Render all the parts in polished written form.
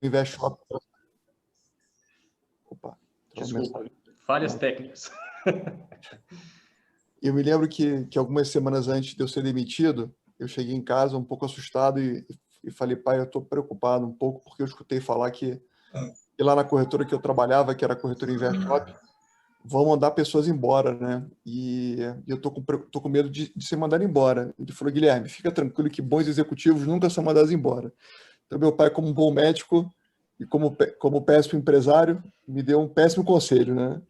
Invest Shop. Opa, desculpa, falhas técnicas. Eu me lembro que algumas semanas antes de eu ser demitido, eu cheguei em casa um pouco assustado e falei, pai, eu estou preocupado um pouco porque eu escutei falar que lá na corretora que eu trabalhava, que era a corretora Invest Shop, vão mandar pessoas embora, né? E eu tô com medo de ser mandado embora. Ele falou, Guilherme, fica tranquilo que bons executivos nunca são mandados embora. Então, meu pai, como um bom médico e como péssimo empresário, me deu um péssimo conselho, né?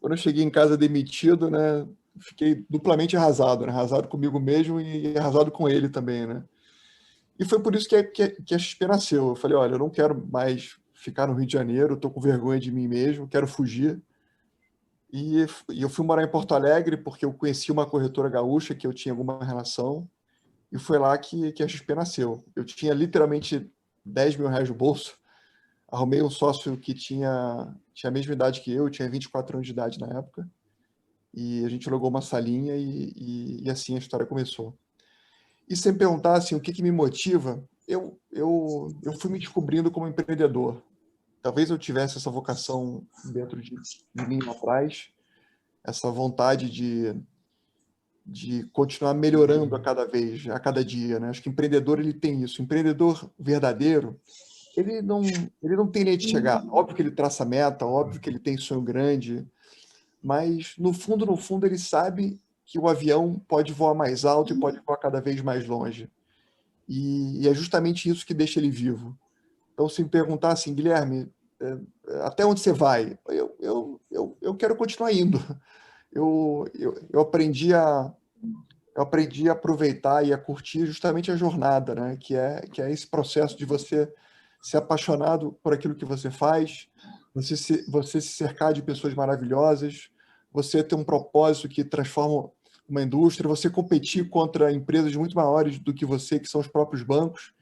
Quando eu cheguei em casa demitido, né? Fiquei duplamente arrasado, né? Arrasado comigo mesmo e arrasado com ele também, né? E foi por isso que a XP nasceu. Eu falei, olha, eu não quero mais ficar no Rio de Janeiro, estou com vergonha de mim mesmo, quero fugir. E eu fui morar em Porto Alegre porque eu conheci uma corretora gaúcha que eu tinha alguma relação e foi lá que a XP nasceu. Eu tinha literalmente R$ 10.000 no bolso, arrumei um sócio que tinha a mesma idade que eu, tinha 24 anos de idade na época, e a gente alugou uma salinha e assim a história começou. E se me perguntar assim, o que me motiva, eu fui me descobrindo como empreendedor. Talvez eu tivesse essa vocação dentro de mim lá atrás, essa vontade de continuar melhorando a cada vez, a cada dia, né? Acho que empreendedor ele tem isso. O empreendedor verdadeiro, ele não tem nem de chegar. Óbvio que ele traça meta, óbvio que ele tem sonho grande, mas no fundo, ele sabe que o avião pode voar mais alto e pode voar cada vez mais longe. E é justamente isso que deixa ele vivo. Então, se me perguntar assim, Guilherme, até onde você vai? Eu quero continuar indo. Eu aprendi a aproveitar e a curtir justamente a jornada, né? Que é esse processo de você ser apaixonado por aquilo que você faz, você se cercar de pessoas maravilhosas, você ter um propósito que transforma uma indústria, você competir contra empresas muito maiores do que você, que são os próprios bancos,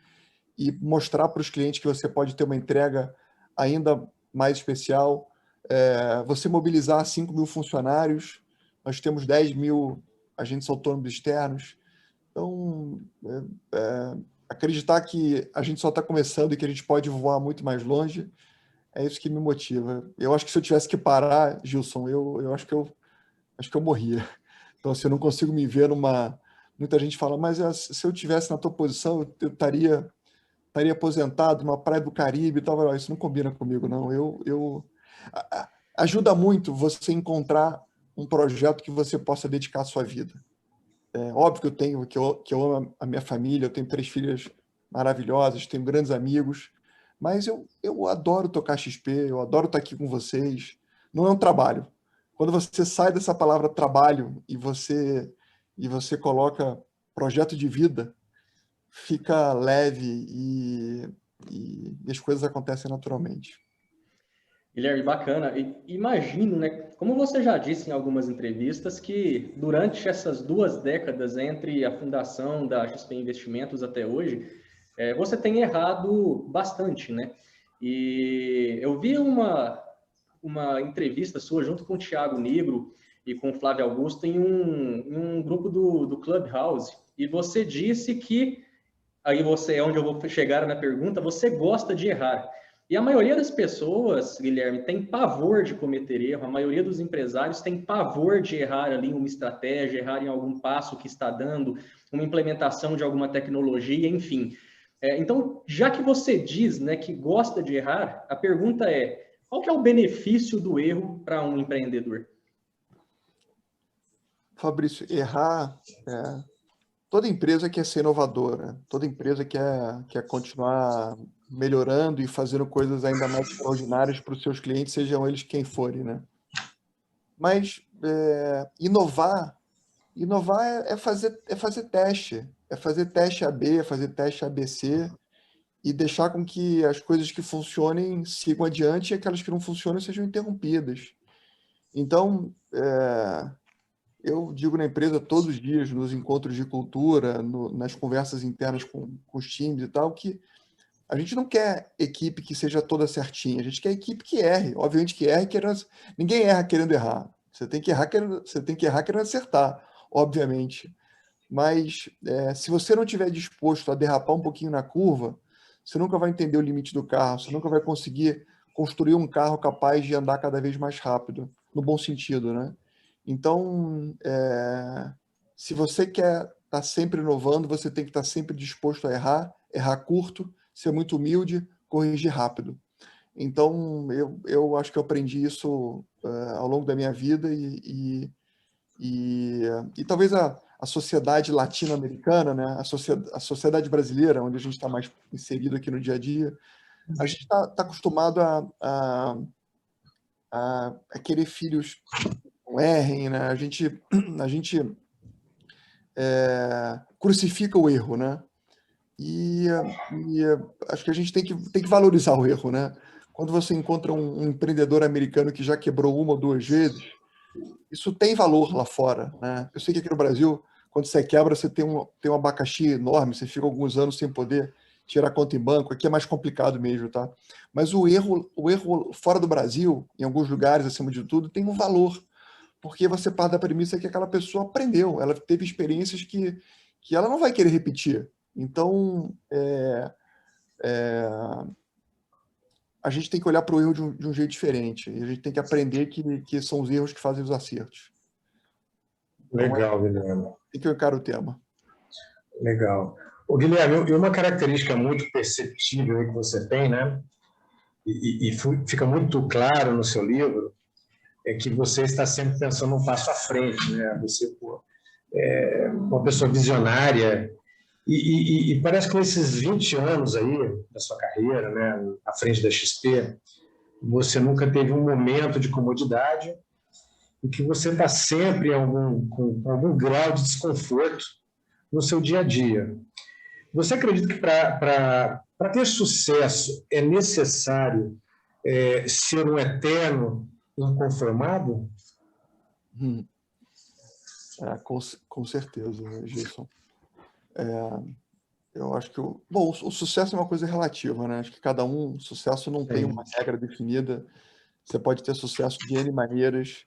e mostrar para os clientes que você pode ter uma entrega ainda mais especial. Você mobilizar 5.000 funcionários, nós temos 10.000 agentes autônomos externos. Então, acreditar que a gente só está começando e que a gente pode voar muito mais longe, é isso que me motiva. Eu acho que se eu tivesse que parar, Gilson, eu acho que eu morria. Então, assim, eu não consigo me ver numa... Muita gente fala, mas se eu tivesse na tua posição, eu estaria aposentado numa praia do Caribe e tal. Isso não combina comigo, não. Ajuda muito você encontrar um projeto que você possa dedicar a sua vida. É óbvio que eu amo a minha família, eu tenho 3 filhas maravilhosas, tenho grandes amigos, mas eu adoro tocar XP, eu adoro estar aqui com vocês. Não é um trabalho. Quando você sai dessa palavra trabalho e você coloca projeto de vida, fica leve e as coisas acontecem naturalmente. Guilherme, bacana. Imagino, né? Como você já disse em algumas entrevistas, que durante essas 2 décadas entre a fundação da XP Investimentos até hoje, você tem errado bastante, né? E eu vi uma entrevista sua junto com o Thiago Nigro e com o Flávio Augusto em um grupo do Clubhouse, e você disse que, aí você é onde eu vou chegar na pergunta, você gosta de errar. E a maioria das pessoas, Guilherme, tem pavor de cometer erro, a maioria dos empresários tem pavor de errar ali uma estratégia, errar em algum passo que está dando, uma implementação de alguma tecnologia, enfim. Então, já que você diz, né, que gosta de errar, a pergunta é, qual que é o benefício do erro para um empreendedor? Fabrício, errar, toda empresa quer ser inovadora, toda empresa quer continuar melhorando e fazendo coisas ainda mais extraordinárias para os seus clientes, sejam eles quem forem, né? Mas inovar é fazer teste AB, é fazer teste ABC e deixar com que as coisas que funcionem sigam adiante e aquelas que não funcionam sejam interrompidas. Então, eu digo na empresa todos os dias, nos encontros de cultura, nas conversas internas com os times e tal, que a gente não quer equipe que seja toda certinha, a gente quer equipe que erre. Obviamente que erre querendo. Ninguém erra querendo errar. Você tem que errar querendo acertar, obviamente. Mas se você não estiver disposto a derrapar um pouquinho na curva, você nunca vai entender o limite do carro, você nunca vai conseguir construir um carro capaz de andar cada vez mais rápido, no bom sentido, né? Então, se você quer estar sempre inovando, você tem que estar sempre disposto a errar curto, ser muito humilde, corrigir rápido. Então, eu acho que eu aprendi isso ao longo da minha vida e talvez a sociedade latino-americana, né, a sociedade brasileira, onde a gente está mais inserido aqui no dia a dia, a gente está acostumado a querer filhos que não errem, né? A gente crucifica o erro, né? E acho que a gente tem que valorizar o erro, né? Quando você encontra um empreendedor americano que já quebrou uma ou duas vezes, isso tem valor lá fora, né? Eu sei que aqui no Brasil, quando você quebra, você tem um abacaxi enorme, você fica alguns anos sem poder tirar conta em banco. Aqui é mais complicado mesmo, tá? Mas o erro fora do Brasil, em alguns lugares, acima de tudo, tem um valor, porque você parte da premissa que aquela pessoa aprendeu, ela teve experiências que ela não vai querer repetir. Então, a gente tem que olhar para o erro de um jeito diferente. E a gente tem que aprender que são os erros que fazem os acertos. Então, Legal, Guilherme. tem que eu encaro o tema. Legal. O Guilherme, e uma característica muito perceptível que você tem, né? E fica muito claro no seu livro, é que você está sempre pensando um passo à frente, né? Você é uma pessoa visionária. E parece que nesses 20 anos aí da sua carreira, né, à frente da XP, você nunca teve um momento de comodidade e que você está sempre com algum grau de desconforto no seu dia a dia. Você acredita que para ter sucesso é necessário ser um eterno inconformado? Com certeza, Gilson. Eu acho que o sucesso é uma coisa relativa, né? Acho que sucesso não tem uma regra definida. Você pode ter sucesso de N maneiras,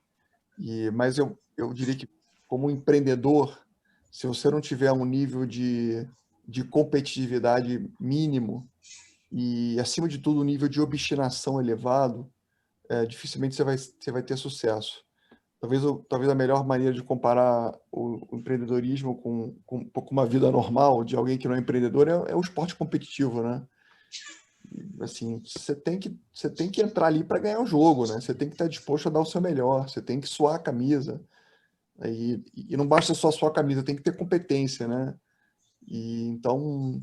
mas eu diria que, como empreendedor, se você não tiver um nível de competitividade mínimo e, acima de tudo, um nível de obstinação elevado, dificilmente você vai ter sucesso. Talvez a melhor maneira de comparar o empreendedorismo com um pouco uma vida normal de alguém que não é empreendedor é o esporte competitivo, né? Assim, você tem que entrar ali para ganhar o jogo, né? Você tem que estar disposto a dar o seu melhor, você tem que suar a camisa. E não basta só suar a camisa, tem que ter competência, né? Então,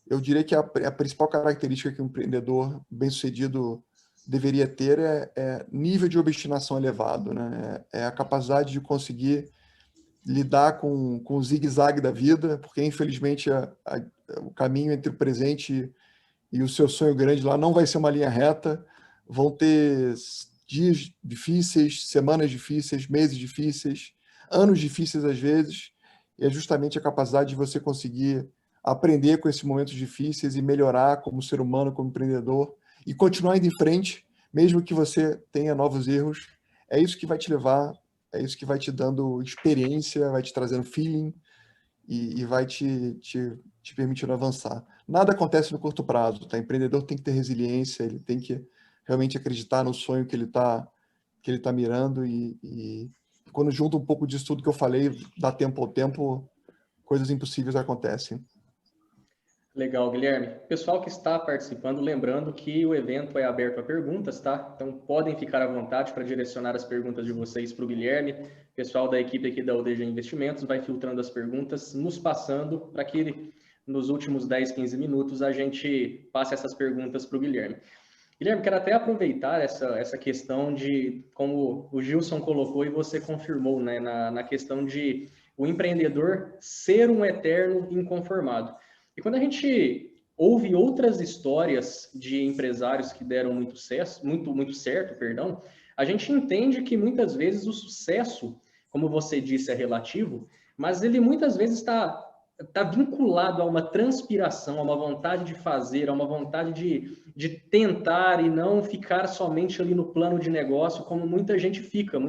eu diria que a principal característica que um empreendedor bem-sucedido deveria ter é nível de obstinação elevado, né? É a capacidade de conseguir lidar com o zigue-zague da vida, porque, infelizmente, o caminho entre o presente e o seu sonho grande lá não vai ser uma linha reta, vão ter dias difíceis, semanas difíceis, meses difíceis, anos difíceis às vezes, e é justamente a capacidade de você conseguir aprender com esses momentos difíceis e melhorar como ser humano, como empreendedor, e continuar indo em frente, mesmo que você tenha novos erros. É isso que vai te levar, é isso que vai te dando experiência, vai te trazendo feeling e vai te permitindo avançar. Nada acontece no curto prazo, tá? O empreendedor tem que ter resiliência, ele tem que realmente acreditar no sonho que ele tá mirando e quando junta um pouco disso tudo que eu falei, dá tempo ao tempo, coisas impossíveis acontecem. Legal, Guilherme. Pessoal que está participando, lembrando que o evento é aberto a perguntas, tá? Então podem ficar à vontade para direcionar as perguntas de vocês para o Guilherme. O pessoal da equipe aqui da UDG Investimentos vai filtrando as perguntas, nos passando para que nos últimos 10, 15 minutos a gente passe essas perguntas para o Guilherme. Guilherme, quero até aproveitar essa questão de, como o Gilson colocou e você confirmou, né, na questão de o empreendedor ser um eterno inconformado. E quando a gente ouve outras histórias de empresários que deram muito certo, perdão, a gente entende que muitas vezes o sucesso, como você disse, é relativo, mas ele muitas vezes está vinculado a uma transpiração, a uma vontade de fazer, a uma vontade de tentar e não ficar somente ali no plano de negócio, como muita gente fica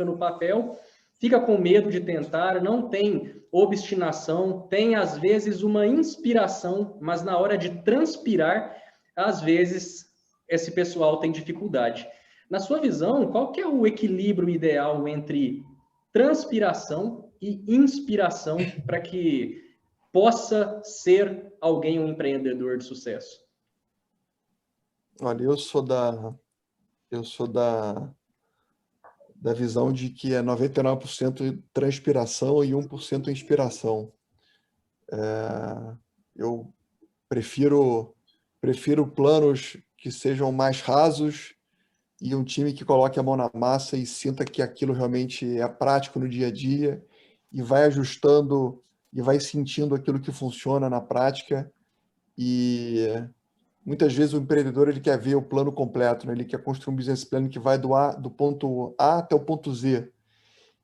no papel fica com medo de tentar, não tem obstinação, tem às vezes uma inspiração, mas na hora de transpirar, às vezes esse pessoal tem dificuldade. Na sua visão, qual que é o equilíbrio ideal entre transpiração e inspiração para que possa ser alguém um empreendedor de sucesso? Olha, eu sou da visão de que é 99% transpiração e 1% inspiração. Eu prefiro planos que sejam mais rasos e um time que coloque a mão na massa e sinta que aquilo realmente é prático no dia a dia e vai ajustando e vai sentindo aquilo que funciona na prática. E muitas vezes o empreendedor ele quer ver o plano completo, né? Ele quer construir um business plan que vai do ponto A até o ponto Z.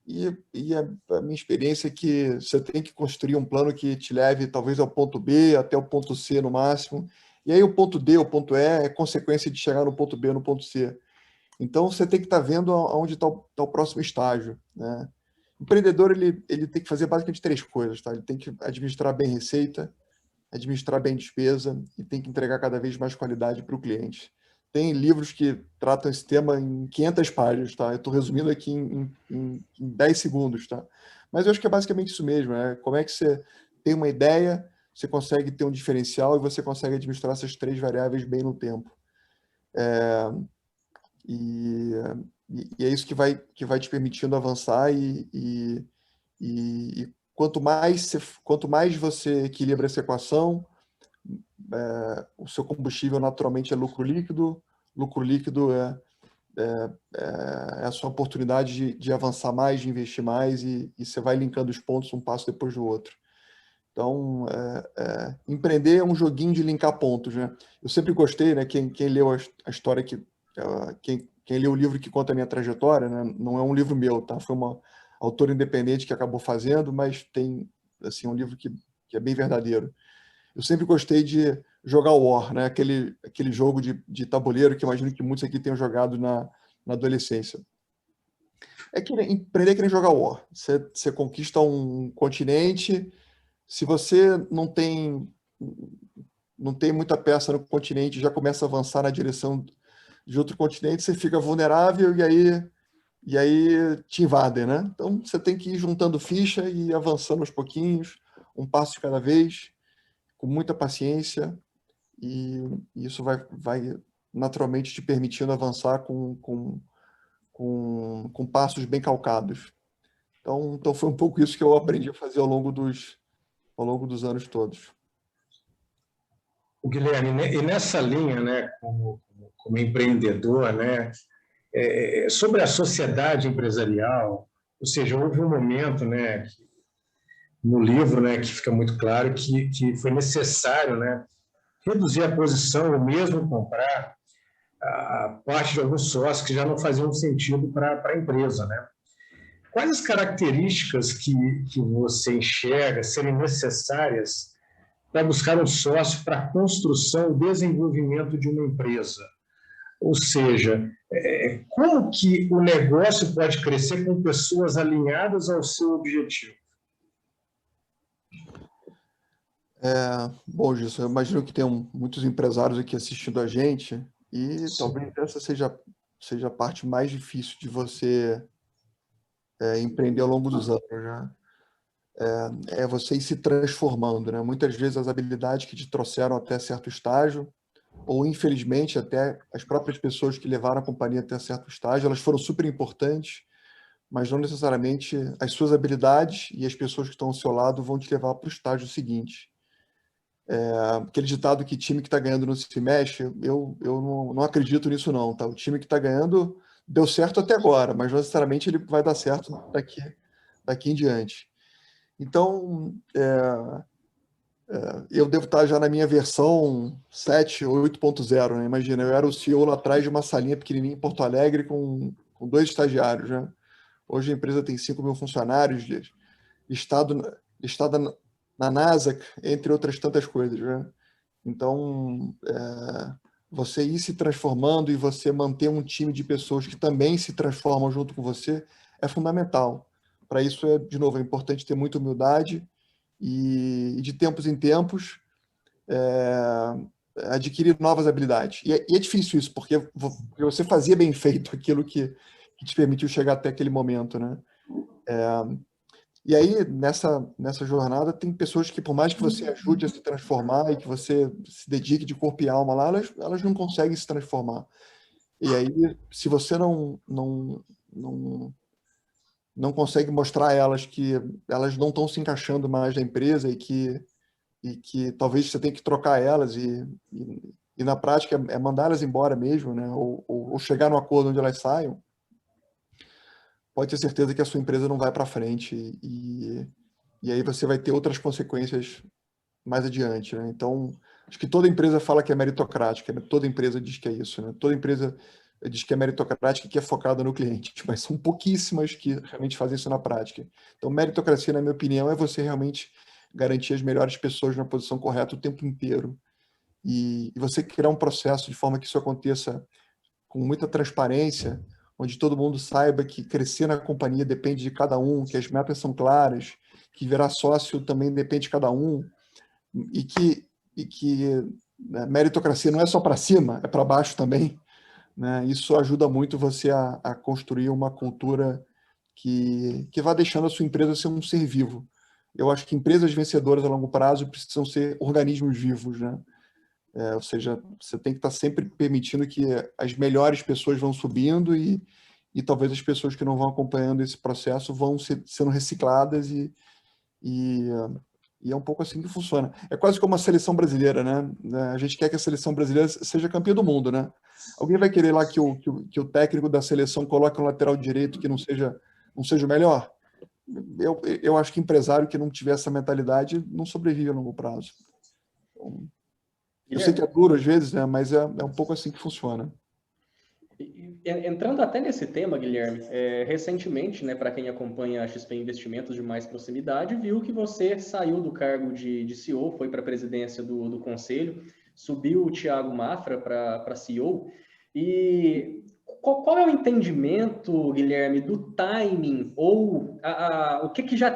E a minha experiência é que você tem que construir um plano que te leve talvez ao ponto B, até o ponto C no máximo. E aí o ponto D, o ponto E é consequência de chegar no ponto B, no ponto C. Então você tem que estar vendo aonde está o próximo estágio, né? O empreendedor ele tem que fazer basicamente 3 coisas, tá? Ele tem que administrar bem receita, administrar bem despesa e tem que entregar cada vez mais qualidade para o cliente. Tem livros que tratam esse tema em 500 páginas, tá? Eu estou resumindo aqui em 10 segundos, tá? Mas eu acho que é basicamente isso mesmo, né? Como é que você tem uma ideia, você consegue ter um diferencial e você consegue administrar essas 3 variáveis bem no tempo. E, e é isso que vai te permitindo avançar e quanto mais você equilibra essa equação, o seu combustível naturalmente é lucro líquido. Lucro líquido é a sua oportunidade de avançar mais, de investir mais e você vai linkando os pontos um passo depois do outro. Então, empreender é um joguinho de linkar pontos, né? Eu sempre gostei, né? Quem leu a história quem leu o livro que conta a minha trajetória, né? Não é um livro meu, tá? Foi uma autora independente que acabou fazendo, mas tem assim um livro que é bem verdadeiro. Eu sempre gostei de jogar War, né? Aquele jogo de tabuleiro que imagino que muitos aqui tenham jogado na adolescência. Empreender é que nem jogar War. Você conquista um continente. Se você não tem muita peça no continente, já começa a avançar na direção de outro continente, você fica vulnerável e aí te invadem, né? Então você tem que ir juntando ficha e avançando aos pouquinhos, um passo de cada vez, com muita paciência, e isso vai naturalmente te permitindo avançar com passos bem calcados. Então foi um pouco isso que eu aprendi a fazer ao longo dos anos todos. O Guilherme, e nessa linha, né, como empreendedor, né, sobre a sociedade empresarial, ou seja, houve um momento, né, no livro, né, que fica muito claro que foi necessário, né, reduzir a posição ou mesmo comprar a parte de alguns sócios que já não faziam sentido para a empresa, né? Quais as características que você enxerga serem necessárias para buscar um sócio para a construção e desenvolvimento de uma empresa? Ou seja, como que o negócio pode crescer com pessoas alinhadas ao seu objetivo? Bom, Gilson, eu imagino que tem muitos empresários aqui assistindo a gente e Sim. talvez essa seja a parte mais difícil de você empreender ao longo dos anos, né? É você ir se transformando, né? Muitas vezes as habilidades que te trouxeram até certo estágio, ou infelizmente até as próprias pessoas que levaram a companhia até certo estágio, elas foram super importantes, mas não necessariamente as suas habilidades e as pessoas que estão ao seu lado vão te levar para o estágio seguinte. Aquele ditado que time que está ganhando não se mexe, eu não acredito nisso não, tá? O time que está ganhando deu certo até agora, mas não necessariamente ele vai dar certo daqui em diante. Então, eu devo estar já na minha versão 7 ou 8.0, né? Imagina, eu era o CEO lá atrás de uma salinha pequenininha em Porto Alegre com 2 estagiários, né? Hoje a empresa tem 5 mil funcionários, listada na Nasdaq, entre outras tantas coisas, né? Então, você ir se transformando e você manter um time de pessoas que também se transformam junto com você é fundamental para isso, de novo, é importante ter muita humildade e de tempos em tempos, adquirir novas habilidades. E é difícil isso, porque você fazia bem feito aquilo que te permitiu chegar até aquele momento, né? E aí, nessa jornada, tem pessoas que, por mais que você ajude a se transformar e que você se dedique de corpo e alma lá, elas não conseguem se transformar. E aí, se você não consegue mostrar a elas que elas não estão se encaixando mais na empresa e que talvez você tenha que trocar elas e na prática é mandar elas embora mesmo, né? Ou chegar num acordo onde elas saiam, pode ter certeza que a sua empresa não vai para frente e aí você vai ter outras consequências mais adiante, né? Então, acho que toda empresa fala que é meritocrática, né? Toda empresa diz que é isso, né? Toda empresa diz que é meritocrática e que é focada no cliente, mas são pouquíssimas que realmente fazem isso na prática. Então, meritocracia, na minha opinião, é você realmente garantir as melhores pessoas na posição correta o tempo inteiro e você criar um processo de forma que isso aconteça com muita transparência, onde todo mundo saiba que crescer na companhia depende de cada um, que as metas são claras, que virar sócio também depende de cada um, e que né, meritocracia não é só para cima, é para baixo também. Né? Isso ajuda muito você a construir uma cultura que vai deixando a sua empresa ser um ser vivo. Eu acho que empresas vencedoras a longo prazo precisam ser organismos vivos, né? Ou seja, você tem que estar sempre permitindo que as melhores pessoas vão subindo e talvez as pessoas que não vão acompanhando esse processo vão sendo recicladas e é um pouco assim que funciona. É quase como a seleção brasileira, né? A gente quer que a seleção brasileira seja campeã do mundo, né? Alguém vai querer lá que o técnico da seleção coloque um lateral direito que não seja o melhor? Eu acho que empresário que não tiver essa mentalidade não sobrevive a longo prazo. Então, eu sei que é duro às vezes, né? Mas é um pouco assim que funciona. Entrando até nesse tema, Guilherme, recentemente, né, para quem acompanha a XP Investimentos de mais proximidade, viu que você saiu do cargo de CEO, foi para a presidência do conselho, subiu o Thiago Mafra para CEO. E qual é o entendimento, Guilherme, do timing ou o que já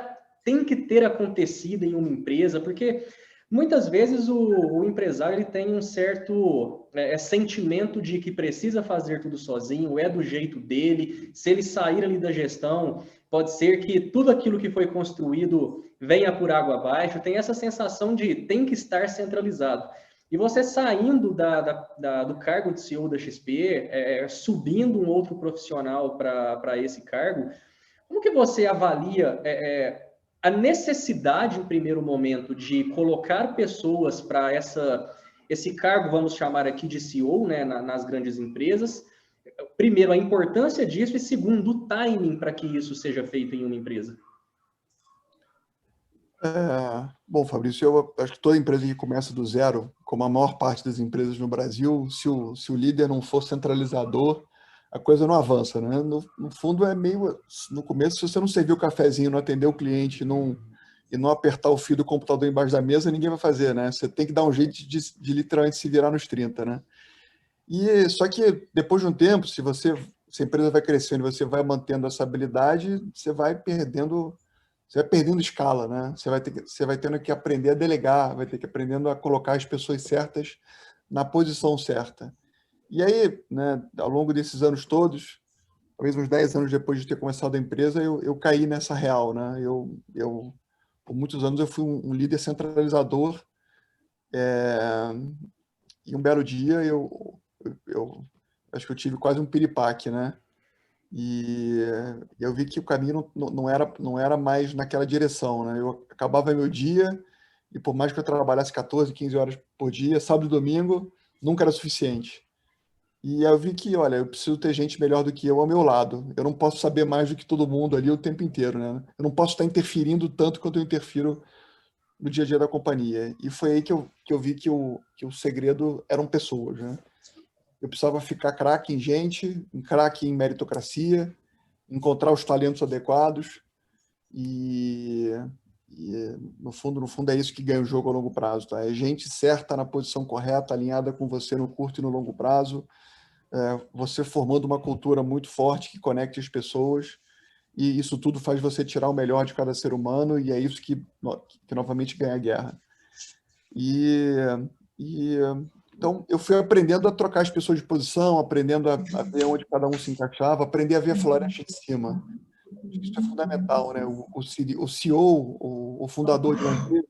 tem que ter acontecido em uma empresa? Porque muitas vezes o empresário ele tem um certo sentimento de que precisa fazer tudo sozinho, é do jeito dele. Se ele sair ali da gestão, pode ser que tudo aquilo que foi construído venha por água abaixo. Tem essa sensação de tem que estar centralizado. E você saindo do cargo de CEO da XP, subindo um outro profissional para esse cargo, como que você avalia a necessidade, em primeiro momento, de colocar pessoas para esse cargo, vamos chamar aqui de CEO, né, nas grandes empresas? Primeiro, a importância disso e, segundo, o timing para que isso seja feito em uma empresa. Bom, Fabrício, eu acho que toda empresa que começa do zero, como a maior parte das empresas no Brasil, se o líder não for centralizador, a coisa não avança, né? No fundo, é meio... No começo, se você não servir o cafezinho, não atender o cliente e não apertar o fio do computador embaixo da mesa, ninguém vai fazer, né? Você tem que dar um jeito de literalmente se virar nos 30, né? E só que depois de um tempo, se a empresa vai crescendo e você vai mantendo essa habilidade, você vai perdendo escala, né? Você vai tendo que aprender a delegar, vai ter que aprendendo a colocar as pessoas certas na posição certa. E aí, né, ao longo desses anos todos, talvez uns 10 anos depois de ter começado a empresa, eu caí nessa real, né? Por muitos anos eu fui um líder centralizador, e um belo dia eu acho que eu tive quase um piripaque, né? E eu vi que o caminho não era mais naquela direção, né? Eu acabava meu dia e por mais que eu trabalhasse 14, 15 horas por dia, sábado e domingo, nunca era suficiente. E eu vi que, olha, eu preciso ter gente melhor do que eu ao meu lado. Eu não posso saber mais do que todo mundo ali o tempo inteiro, né? Eu não posso estar interferindo tanto quanto eu interfiro no dia a dia da companhia. E foi aí que eu vi que o segredo eram pessoas, né? Eu precisava ficar craque em gente, craque em meritocracia, encontrar os talentos adequados e no fundo é isso que ganha o jogo a longo prazo, tá? É gente certa na posição correta, alinhada com você no curto e no longo prazo, você formando uma cultura muito forte que conecte as pessoas e isso tudo faz você tirar o melhor de cada ser humano, e é isso que novamente ganha a guerra. E, e então eu fui aprendendo a trocar as pessoas de posição, aprendendo a ver onde cada um se encaixava, aprender a ver a floresta de cima. Isso é fundamental, né? O CEO, o fundador de uma empresa,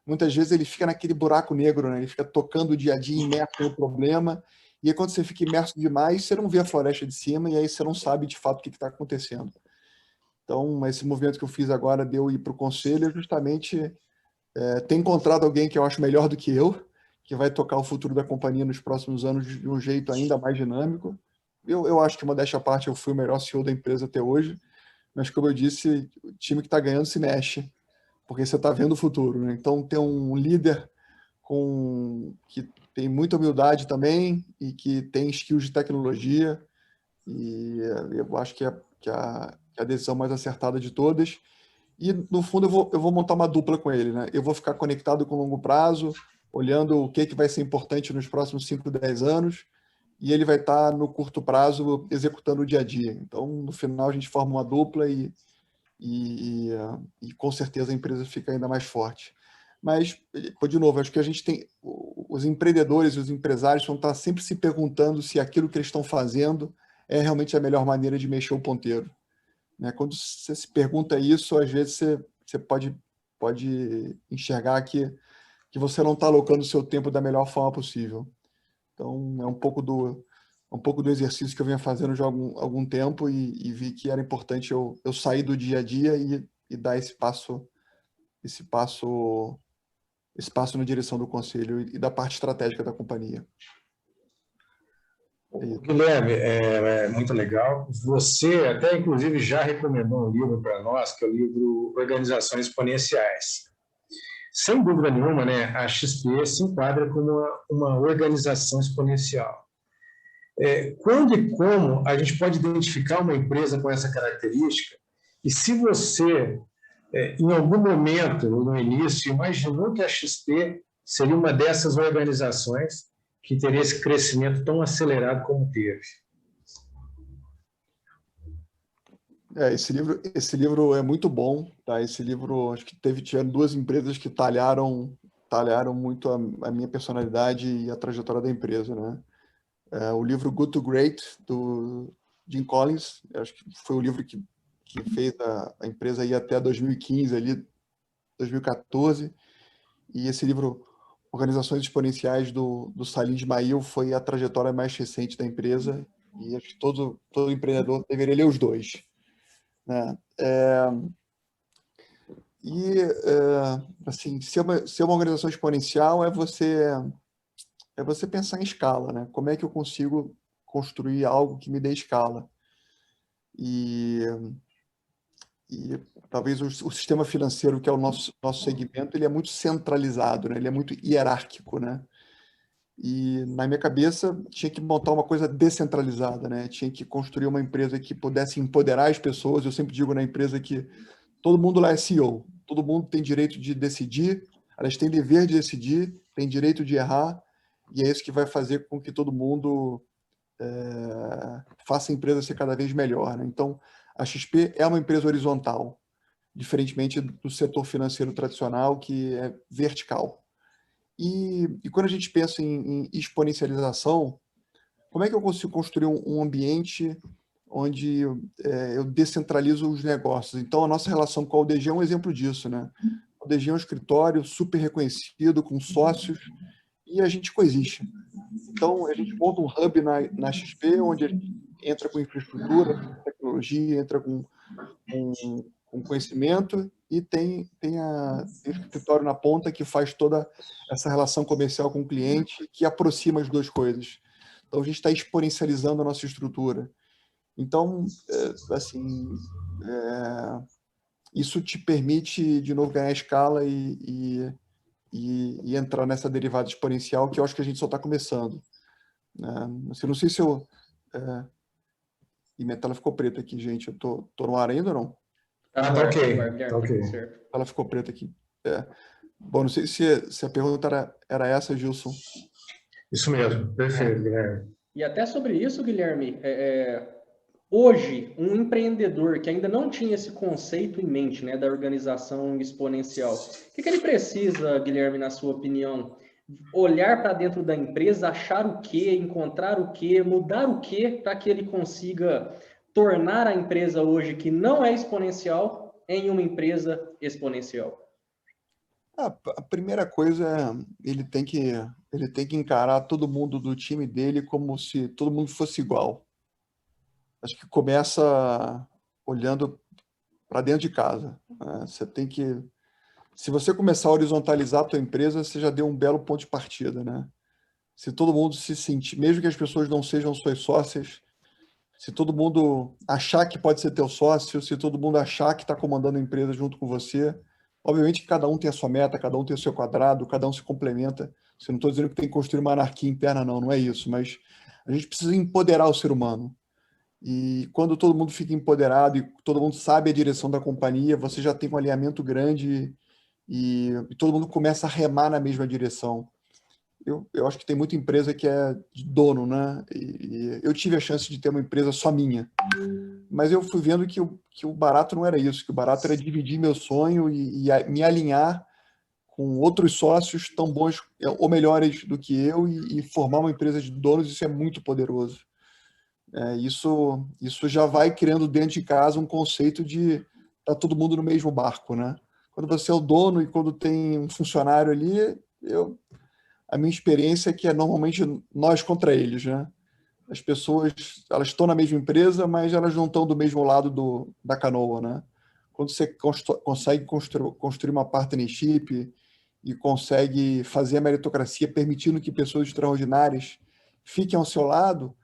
muitas vezes ele fica naquele buraco negro, né? Ele fica tocando o dia a dia, imerso no problema, e aí quando você fica imerso demais, você não vê a floresta de cima, e aí você não sabe de fato o que está acontecendo. Então, esse movimento que eu fiz agora de eu ir para o conselho é justamente ter encontrado alguém que eu acho melhor do que eu, que vai tocar o futuro da companhia nos próximos anos de um jeito ainda mais dinâmico. Eu acho que, modéstia à parte, eu fui o melhor CEO da empresa até hoje, mas, como eu disse, o time que está ganhando se mexe, porque você está vendo o futuro, né? Então, ter um líder que tem muita humildade também e que tem skills de tecnologia, e eu acho que a decisão mais acertada de todas. E, no fundo, eu vou montar uma dupla com ele, né? Eu vou ficar conectado com o longo prazo, olhando o que vai ser importante nos próximos 5, 10 anos, e ele vai estar, no curto prazo, executando o dia a dia. Então, no final, a gente forma uma dupla e com certeza a empresa fica ainda mais forte. Mas, de novo, acho que a gente tem... Os empreendedores e os empresários vão estar sempre se perguntando se aquilo que eles estão fazendo é realmente a melhor maneira de mexer o ponteiro, né? Quando você se pergunta isso, às vezes você pode enxergar que você não está alocando o seu tempo da melhor forma possível. Então, é um pouco do exercício que eu venho fazendo já há algum tempo e vi que era importante eu sair do dia a dia e dar esse passo na direção do conselho e da parte estratégica da companhia. Guilherme, é muito legal. Você até, inclusive, já recomendou um livro para nós, que é o livro Organizações Exponenciais. Sem dúvida nenhuma, né, a XP se enquadra como uma organização exponencial. Quando e como a gente pode identificar uma empresa com essa característica? E se você, em algum momento, no início, imaginou que a XP seria uma dessas organizações que teria esse crescimento tão acelerado como teve? Esse livro é muito bom, tá? Esse livro, acho que tiveram duas empresas que talharam muito a minha personalidade e a trajetória da empresa, né? O livro Good to Great, do Jim Collins, acho que foi o livro que fez a empresa ir até 2015, ali, 2014, e esse livro, Organizações Exponenciais, do Salim Ismail, foi a trajetória mais recente da empresa, e acho que todo empreendedor deveria ler os dois, né? Assim, ser uma organização exponencial é você pensar em escala, né? Como é que eu consigo construir algo que me dê escala? E talvez o sistema financeiro, que é o nosso segmento, ele é muito centralizado, né? Ele é muito hierárquico, né? E na minha cabeça tinha que montar uma coisa descentralizada, né? Tinha que construir uma empresa que pudesse empoderar as pessoas. Eu sempre digo na empresa que todo mundo lá é CEO, todo mundo tem direito de decidir, elas têm dever de decidir, tem direito de errar, e é isso que vai fazer com que todo mundo faça a empresa ser cada vez melhor, né? Então, a XP é uma empresa horizontal, diferentemente do setor financeiro tradicional, que é vertical. E quando a gente pensa em exponencialização, como é que eu consigo construir um ambiente onde eu descentralizo os negócios? Então, a nossa relação com a UDG é um exemplo disso, né? A UDG é um escritório super reconhecido, com sócios, e a gente coexiste. Então, a gente monta um hub na XP, onde a gente entra com infraestrutura, tecnologia, entra com conhecimento, e tem o escritório na ponta que faz toda essa relação comercial com o cliente, que aproxima as duas coisas. Então, a gente está exponencializando a nossa estrutura. Então, assim, isso te permite, de novo, ganhar escala e entrar nessa derivada exponencial, que eu acho que a gente só está começando. Assim, não sei se eu... E minha tela ficou preta aqui, gente. Eu tô no ar ainda ou não? Tá ok. Tá ok. Ela ficou preta aqui. Bom, não sei se a pergunta era essa, Gilson. Isso mesmo, perfeito, Guilherme. E até sobre isso, Guilherme, Hoje, um empreendedor que ainda não tinha esse conceito em mente, né, da organização exponencial, o que ele precisa, Guilherme, na sua opinião? Olhar para dentro da empresa, achar o quê, encontrar o quê, mudar o quê, para que ele consiga tornar a empresa hoje que não é exponencial em uma empresa exponencial? A primeira coisa é ele tem que encarar todo mundo do time dele como se todo mundo fosse igual. Acho que começa olhando para dentro de casa, né? Você tem que, se você começar a horizontalizar a tua empresa, você já deu um belo ponto de partida, né? Se todo mundo se sentir, mesmo que as pessoas não sejam suas sócias, se todo mundo achar que pode ser teu sócio, se todo mundo achar que está comandando a empresa junto com você, obviamente que cada um tem a sua meta, cada um tem o seu quadrado, cada um se complementa. Você não estou dizendo que tem que construir uma anarquia interna, não, não é isso, mas a gente precisa empoderar o ser humano. E quando todo mundo fica empoderado e todo mundo sabe a direção da companhia, você já tem um alinhamento grande e todo mundo começa a remar na mesma direção. Eu acho que tem muita empresa que é de dono, né? E eu tive a chance de ter uma empresa só minha, mas eu fui vendo que o barato não era isso, que o barato era dividir meu sonho me alinhar com outros sócios tão bons ou melhores do que eu e formar uma empresa de donos. Isso é muito poderoso. Isso já vai criando dentro de casa um conceito de tá todo mundo no mesmo barco, né? Quando você é o dono e quando tem um funcionário ali, a minha experiência é que é normalmente nós contra eles, né? As pessoas, elas estão na mesma empresa, mas elas não estão do mesmo lado da canoa, né? Quando você consegue construir uma partnership e consegue fazer a meritocracia permitindo que pessoas extraordinárias fiquem ao seu lado,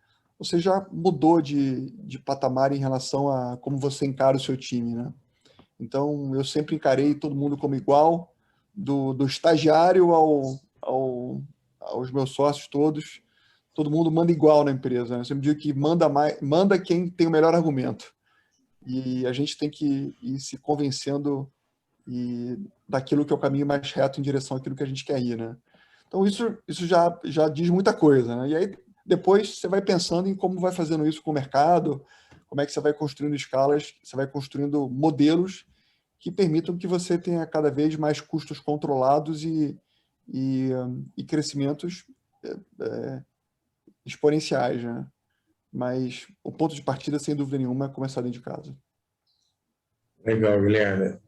você já mudou de patamar em relação a como você encara o seu time, né? Então, eu sempre encarei todo mundo como igual, do estagiário aos meus sócios todos, todo mundo manda igual na empresa, né? Eu sempre digo que manda quem tem o melhor argumento. E a gente tem que ir se convencendo daquilo que é o caminho mais reto em direção àquilo que a gente quer ir, né? Então, isso já diz muita coisa, né? E aí, depois, você vai pensando em como vai fazendo isso com o mercado, como é que você vai construindo escalas, você vai construindo modelos que permitam que você tenha cada vez mais custos controlados e crescimentos é, exponenciais, né? Mas o ponto de partida, sem dúvida nenhuma, é começar dentro de casa. Legal, Guilherme.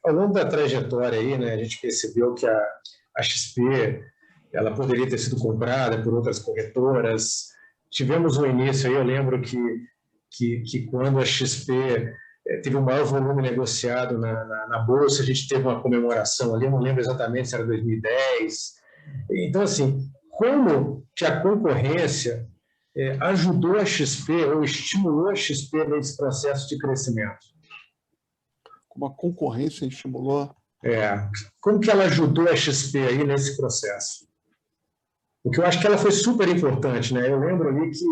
Ao longo da trajetória aí, né, a gente percebeu que a XP ela poderia ter sido comprada por outras corretoras. Tivemos um início aí, eu lembro que quando a XP teve o maior volume negociado na Bolsa, a gente teve uma comemoração ali, eu não lembro exatamente se era 2010. Então, assim, como que a concorrência ajudou a XP ou estimulou a XP nesse processo de crescimento? Como a concorrência estimulou. Como que ela ajudou a XP aí nesse processo? Porque eu acho que ela foi super importante, né? Eu lembro ali que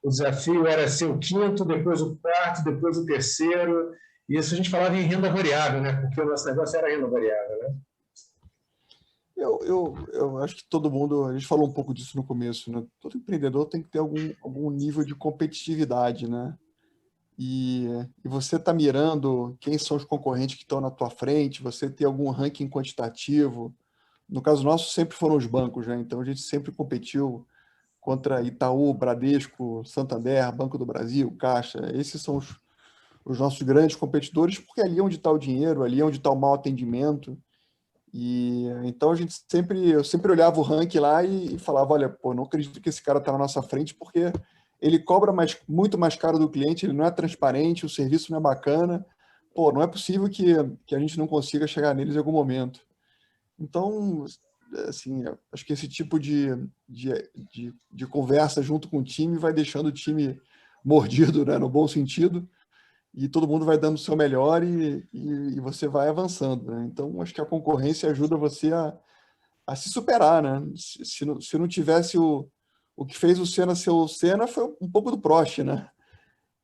o desafio era ser o quinto, depois o quarto, depois o terceiro. E isso a gente falava em renda variável, né? Porque o nosso negócio era renda variável, né? Eu acho que todo mundo, a gente falou um pouco disso no começo, né? Todo empreendedor tem que ter algum nível de competitividade, né? E você está mirando quem são os concorrentes que estão na tua frente, você ter algum ranking quantitativo. No caso nosso, sempre foram os bancos, né? Então a gente sempre competiu contra Itaú, Bradesco, Santander, Banco do Brasil, Caixa. Esses são os nossos grandes competidores, porque ali é onde está o dinheiro, ali é onde está o mau atendimento. E então eu sempre olhava o ranking lá e falava, olha, pô, não acredito que esse cara está na nossa frente, porque ele cobra muito mais caro do cliente, ele não é transparente, o serviço não é bacana. Pô, não é possível que a gente não consiga chegar neles em algum momento. Então, assim, acho que esse tipo de conversa junto com o time vai deixando o time mordido, né, no bom sentido, e todo mundo vai dando o seu melhor e você vai avançando, né? Então, acho que a concorrência ajuda você a se superar, né? Se não tivesse o que fez o Senna ser o Senna foi um pouco do Prost, né?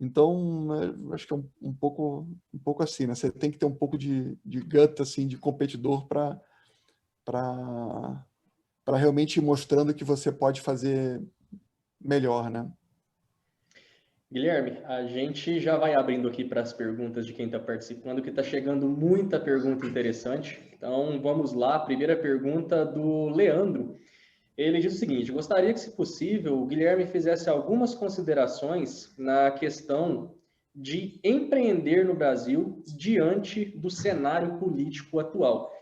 Então, né, acho que é um pouco assim, né? Você tem que ter um pouco de gut, assim, de competidor para realmente ir mostrando que você pode fazer melhor, né? Guilherme, a gente já vai abrindo aqui para as perguntas de quem está participando, que está chegando muita pergunta interessante. Então, vamos lá. A primeira pergunta do Leandro. Ele diz o seguinte: gostaria que, se possível, o Guilherme fizesse algumas considerações na questão de empreender no Brasil diante do cenário político atual.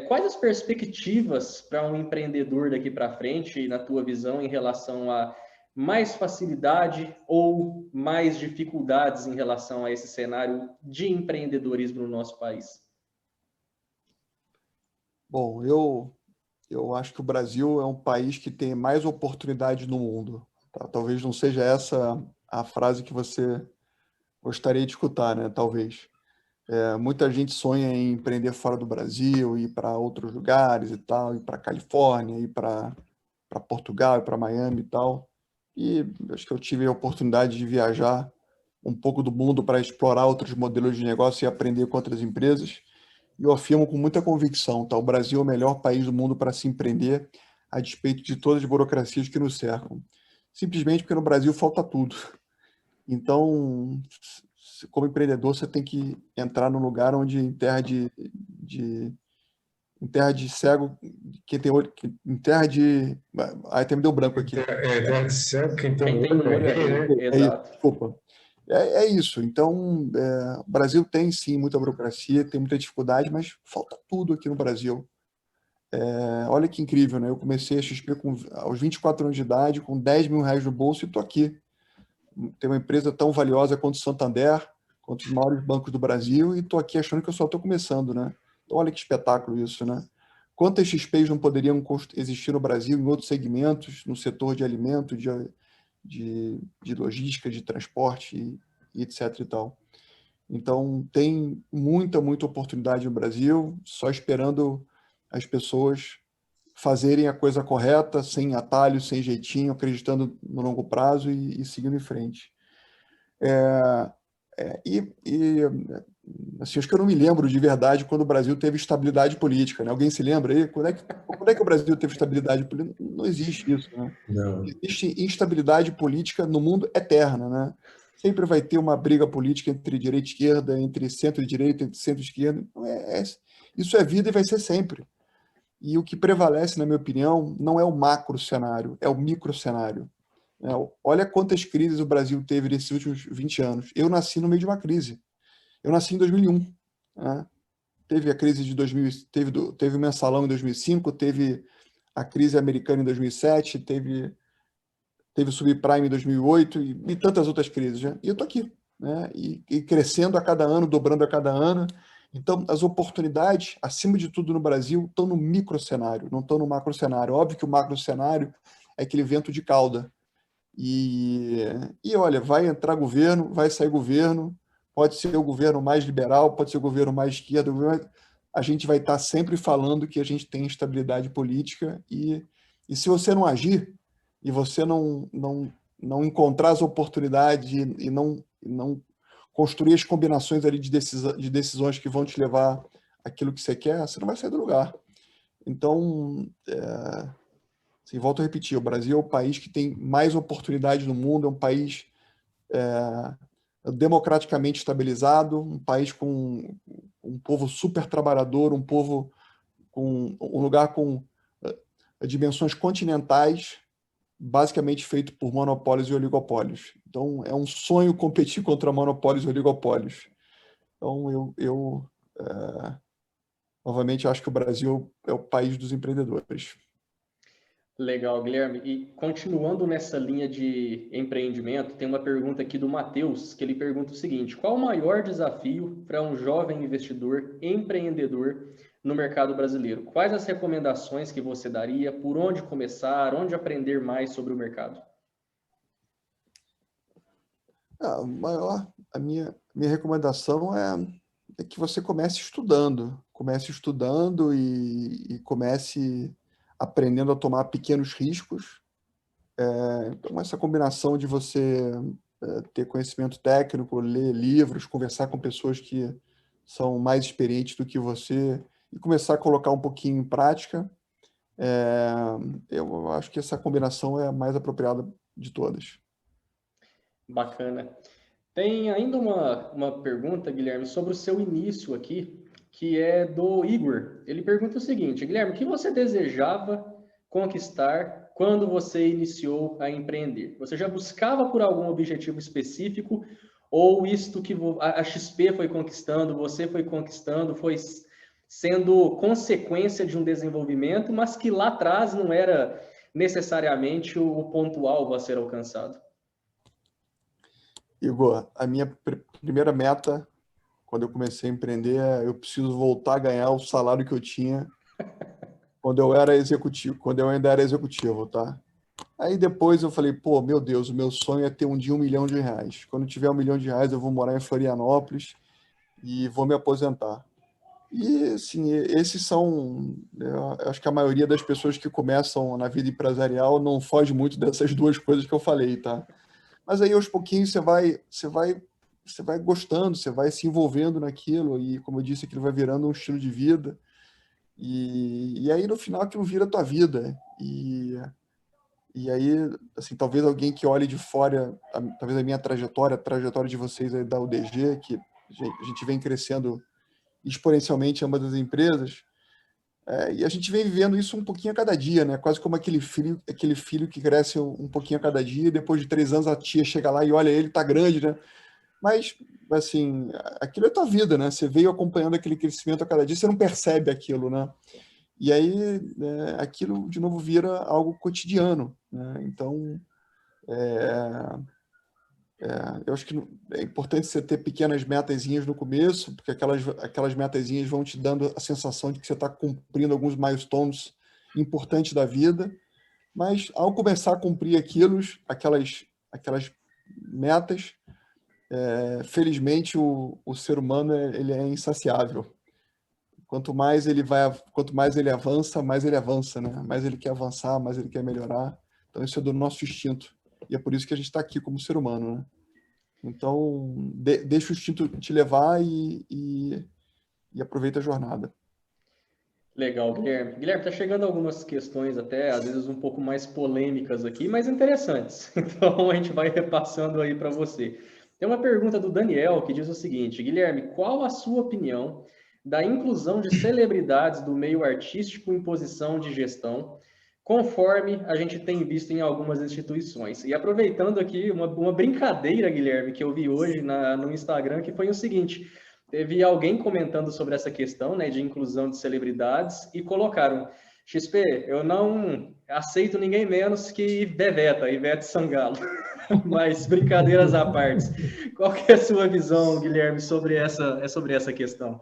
Quais as perspectivas para um empreendedor daqui para frente, na tua visão, em relação a mais facilidade ou mais dificuldades em relação a esse cenário de empreendedorismo no nosso país? Bom, eu acho que o Brasil é um país que tem mais oportunidade no mundo. Tá? Talvez não seja essa a frase que você gostaria de escutar, né? Talvez. Muita gente sonha em empreender fora do Brasil, ir para outros lugares e tal, ir para Califórnia, ir para Portugal, ir para Miami e tal. E acho que eu tive a oportunidade de viajar um pouco do mundo para explorar outros modelos de negócio e aprender com outras empresas. E eu afirmo com muita convicção, tá? O Brasil é o melhor país do mundo para se empreender, a despeito de todas as burocracias que nos cercam. Simplesmente porque no Brasil falta tudo. Então, como empreendedor, você tem que entrar num lugar onde em terra de cego, quem tem olho, em terra de, até me deu branco aqui. Terra de céu, quem tem Quem um tem um olho é olho é rei, rei, né? É isso, exato. desculpa. É isso. Então, o Brasil tem sim muita burocracia, tem muita dificuldade, mas falta tudo aqui no Brasil. Olha que incrível, né? Eu comecei a XP aos 24 anos de idade, com R$ 10.000 no bolso e estou aqui. Tem uma empresa tão valiosa quanto o Santander, quanto os maiores bancos do Brasil, e estou aqui achando que eu só estou começando, né? Então, olha que espetáculo isso, né? Quantas XPs não poderiam existir no Brasil em outros segmentos, no setor de alimento, de logística, de transporte e etc e tal. Então, tem muita oportunidade no Brasil, só esperando as pessoas fazerem a coisa correta, sem atalho, sem jeitinho, acreditando no longo prazo e seguindo em frente. Assim, acho que eu não me lembro de verdade quando o Brasil teve estabilidade política, né? Alguém se lembra aí? Quando é que o Brasil teve estabilidade política? Não existe isso, né? Não. Existe instabilidade política no mundo eterna, né? Sempre vai ter uma briga política entre direita e esquerda, entre centro e direita, entre centro e esquerda. Então, isso é vida e vai ser sempre. E o que prevalece, na minha opinião, não é o macro cenário, é o micro cenário. Olha quantas crises o Brasil teve nesses últimos 20 anos. Eu nasci no meio de uma crise. Eu nasci em 2001. Né? Teve a crise de 2000, teve o mensalão em 2005, teve a crise americana em 2007, teve o subprime em 2008 e tantas outras crises. Né? E eu estou aqui, né? E crescendo a cada ano, dobrando a cada ano. Então, as oportunidades, acima de tudo no Brasil, estão no micro cenário, não estão no macro cenário. Óbvio que o macro cenário é aquele vento de cauda. E, e olha, vai entrar governo, vai sair governo, pode ser o governo mais liberal, pode ser o governo mais esquerdo, a gente vai estar sempre falando que a gente tem estabilidade política e se você não agir e você não encontrar as oportunidades e não construir as combinações ali de decisões que vão te levar àquilo que você quer, você não vai sair do lugar. Então, assim, volto a repetir, o Brasil é o país que tem mais oportunidades no mundo, é um país democraticamente estabilizado, um país com um povo super trabalhador, um povo com um lugar com dimensões continentais, basicamente feito por monopólios e oligopólios. Então, é um sonho competir contra monopólios e oligopólios. Então, novamente, acho que o Brasil é o país dos empreendedores. Legal, Guilherme. E continuando nessa linha de empreendimento, tem uma pergunta aqui do Matheus, que ele pergunta o seguinte: qual o maior desafio para um jovem investidor empreendedor no mercado brasileiro? Quais as recomendações que você daria? Por onde começar? Onde aprender mais sobre o mercado? A minha recomendação é que você comece estudando e comece aprendendo a tomar pequenos riscos. Então, essa combinação de você ter conhecimento técnico, ler livros, conversar com pessoas que são mais experientes do que você e começar a colocar um pouquinho em prática, é, eu acho que essa combinação é a mais apropriada de todas. Bacana. Tem ainda uma pergunta, Guilherme, sobre o seu início aqui, que é do Igor. Ele pergunta o seguinte: Guilherme, o que você desejava conquistar quando você iniciou a empreender? Você já buscava por algum objetivo específico ou isto que a XP foi conquistando, você foi conquistando, foi sendo consequência de um desenvolvimento, mas que lá atrás não era necessariamente o ponto alvo a ser alcançado? Igor, a minha primeira meta, quando eu comecei a empreender, é eu preciso voltar a ganhar o salário que eu tinha quando eu era executivo, quando eu ainda era executivo, tá? Aí depois eu falei, pô, meu Deus, o meu sonho é ter um dia R$ 1 milhão. Quando eu tiver R$ 1 milhão, eu vou morar em Florianópolis e vou me aposentar. E, assim, esses são... Eu acho que a maioria das pessoas que começam na vida empresarial não foge muito dessas duas coisas que eu falei, tá? Mas aí, aos pouquinhos, você vai gostando, você vai se envolvendo naquilo e, como eu disse, aquilo vai virando um estilo de vida. E aí, no final, aquilo vira a tua vida. E aí, assim, talvez alguém que olhe de fora, talvez a minha trajetória, a trajetória de vocês aí da UDG, que a gente vem crescendo exponencialmente ambas as empresas, e a gente vem vivendo isso um pouquinho a cada dia, né? Quase como aquele filho que cresce um pouquinho a cada dia, e depois de 3 anos a tia chega lá e olha ele, tá grande, né? Mas, assim, aquilo é tua vida, né? Você veio acompanhando aquele crescimento a cada dia, você não percebe aquilo, né? E aí, aquilo, de novo, vira algo cotidiano, né? Então, eu acho que é importante você ter pequenas metazinhas no começo, porque aquelas metazinhas vão te dando a sensação de que você está cumprindo alguns milestones importantes da vida, mas ao começar a cumprir aquelas metas, felizmente o ser humano ele é insaciável. Quanto mais ele avança, né? Mais ele quer avançar, mais ele quer melhorar. Então isso é do nosso instinto. E é por isso que a gente está aqui como ser humano, né? Então, deixa o instinto te levar e aproveita a jornada. Legal, Guilherme. Guilherme, tá chegando algumas questões até, às vezes, um pouco mais polêmicas aqui, mas interessantes. Então, a gente vai repassando aí para você. Tem uma pergunta do Daniel que diz o seguinte: Guilherme, qual a sua opinião da inclusão de celebridades do meio artístico em posição de gestão, conforme a gente tem visto em algumas instituições? E aproveitando aqui uma brincadeira, Guilherme, que eu vi hoje no Instagram, que foi o seguinte: teve alguém comentando sobre essa questão, né, de inclusão de celebridades e colocaram: XP, eu não aceito ninguém menos que Ivete Sangalo. Mas brincadeiras à parte, qual que é a sua visão, Guilherme, sobre essa questão?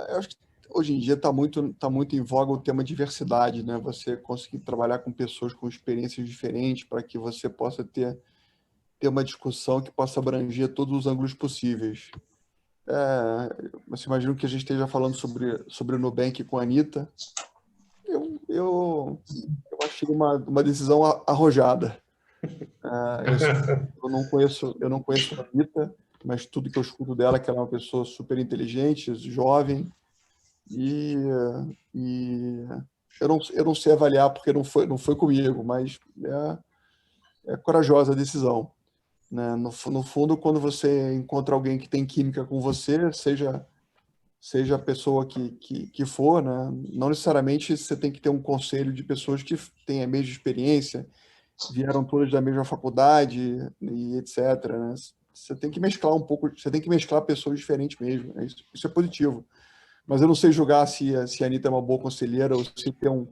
Eu acho que hoje em dia tá muito em voga o tema diversidade, né? Você conseguir trabalhar com pessoas com experiências diferentes para que você possa ter uma discussão que possa abranger todos os ângulos possíveis. Você imagina que a gente esteja falando sobre o Nubank com a Anitta. Eu achei uma decisão arrojada. Eu não conheço a Anitta, mas tudo que eu escuto dela é que ela é uma pessoa super inteligente, jovem, e, e eu não sei avaliar porque não foi comigo, mas é corajosa a decisão, né? No fundo, quando você encontra alguém que tem química com você, seja a pessoa que for, né? Não necessariamente você tem que ter um conselho de pessoas que têm a mesma experiência, vieram todas da mesma faculdade e etc, né? Você tem que mesclar um pouco, você tem que mesclar pessoas diferentes mesmo, né? Isso é positivo. Mas eu não sei julgar se a Anitta é uma boa conselheira ou se tem um...